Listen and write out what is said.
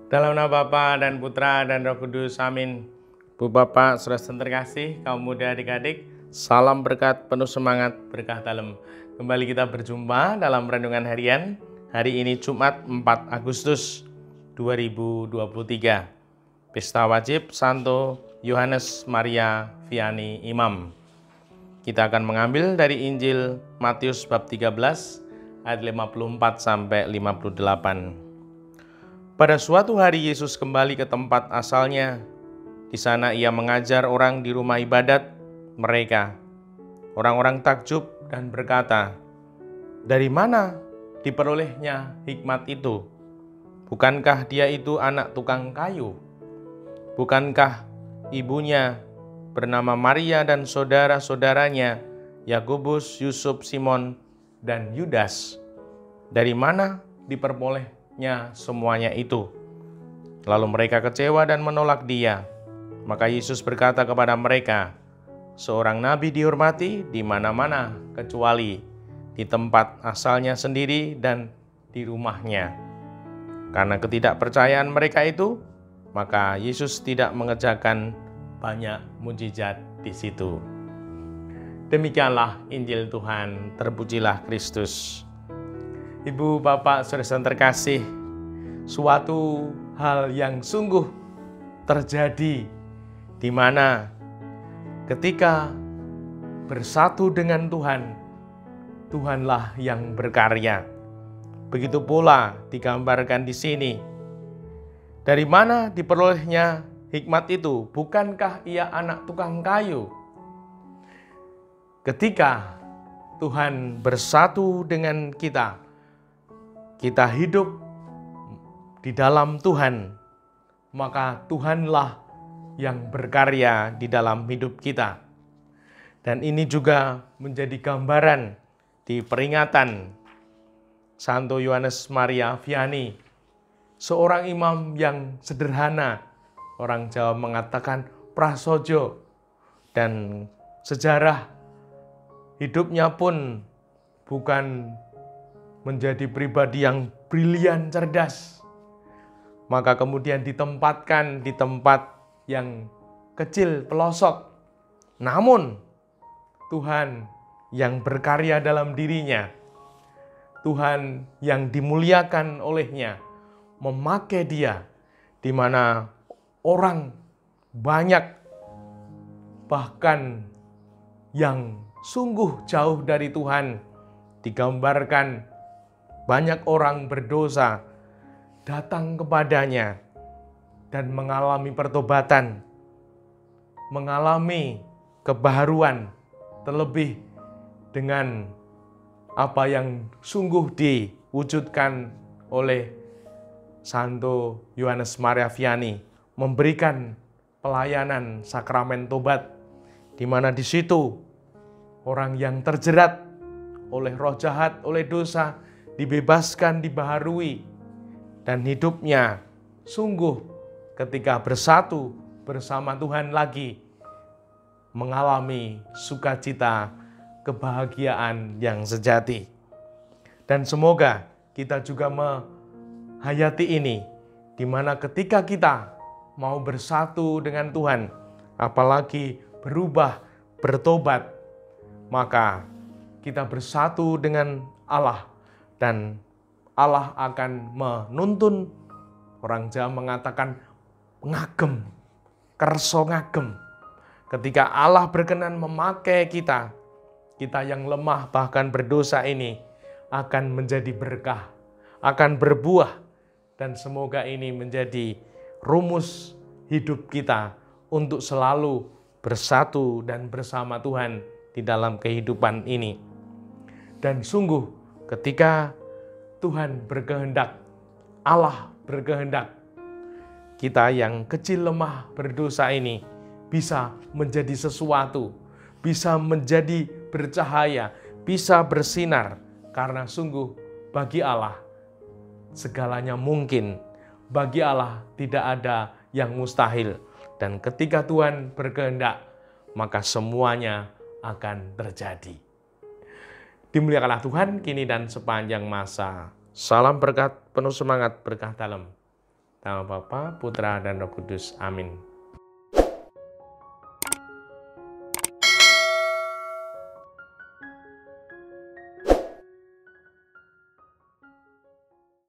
Dalam nama Bapa dan Putra dan Roh Kudus, amin. Bu Bapak, saudara terkasih, kaum muda adik-adik, salam berkat, penuh semangat, berkah dalam. Kembali kita berjumpa dalam renungan harian. Hari ini Jumat 4 Agustus 2023. Pesta wajib Santo Yohanes Maria Vianney Imam. Kita akan mengambil dari Injil Matius bab 13 ayat 54 sampai 58. Pada suatu hari Yesus kembali ke tempat asalnya. Di sana ia mengajar orang di rumah ibadat mereka. Orang-orang takjub dan berkata, "Dari mana diperolehnya hikmat itu? Bukankah dia itu anak tukang kayu? Bukankah ibunya bernama Maria dan saudara-saudaranya Yakobus, Yusuf, Simon, dan Yudas? Dari mana diperolehnya semuanya itu?" Lalu mereka kecewa dan menolak dia. Maka Yesus berkata kepada mereka, "Seorang nabi dihormati di mana-mana kecuali di tempat asalnya sendiri dan di rumahnya." Karena ketidakpercayaan mereka itu, maka Yesus tidak mengerjakan banyak mujizat di situ. Demikianlah Injil Tuhan, terpujilah Kristus. Ibu, Bapak, saudara terkasih, suatu hal yang sungguh terjadi di mana ketika bersatu dengan Tuhan, Tuhanlah yang berkarya. Begitu pula digambarkan di sini. Dari mana diperolehnya hikmat itu? Bukankah ia anak tukang kayu? Ketika Tuhan bersatu dengan kita, kita hidup di dalam Tuhan, maka Tuhanlah yang berkarya di dalam hidup kita. Dan ini juga menjadi gambaran di peringatan Santo Yohanes Maria Vianney, seorang imam yang sederhana. Orang Jawa mengatakan prasojo, dan sejarah hidupnya pun bukan menjadi pribadi yang brilian cerdas. Maka kemudian ditempatkan di tempat yang kecil, pelosok. Namun Tuhan yang berkarya dalam dirinya, Tuhan yang dimuliakan olehnya, memakai dia di mana orang banyak, bahkan yang sungguh jauh dari Tuhan, digambarkan banyak orang berdosa datang kepadanya dan mengalami pertobatan, mengalami kebaharuan, terlebih dengan apa yang sungguh diwujudkan oleh Santo Yohanes Maria Vianney, memberikan pelayanan sakramen tobat, di mana di situ orang yang terjerat oleh roh jahat, oleh dosa, dibebaskan, dibaharui, dan hidupnya sungguh ketika bersatu bersama Tuhan lagi, mengalami sukacita, kebahagiaan yang sejati. Dan semoga kita juga menghayati ini, di mana ketika kita mau bersatu dengan Tuhan, apalagi berubah, bertobat, maka kita bersatu dengan Allah, dan Allah akan menuntun. Orang Jawa mengatakan ngagem, kerso ngagem. Ketika Allah berkenan memakai kita, kita yang lemah bahkan berdosa ini akan menjadi berkah, akan berbuah, dan semoga ini menjadi rumus hidup kita untuk selalu bersatu dan bersama Tuhan di dalam kehidupan ini. Dan sungguh ketika Tuhan berkehendak, Allah berkehendak, kita yang kecil lemah berdosa ini bisa menjadi sesuatu, bisa menjadi bercahaya, bisa bersinar, karena sungguh bagi Allah segalanya mungkin. Bagi Allah tidak ada yang mustahil. Dan ketika Tuhan berkehendak, maka semuanya akan terjadi. Dimuliakanlah Tuhan kini dan sepanjang masa. Salam berkat, penuh semangat, berkah dalam. Nama Bapa, Putra, dan Roh Kudus. Amin.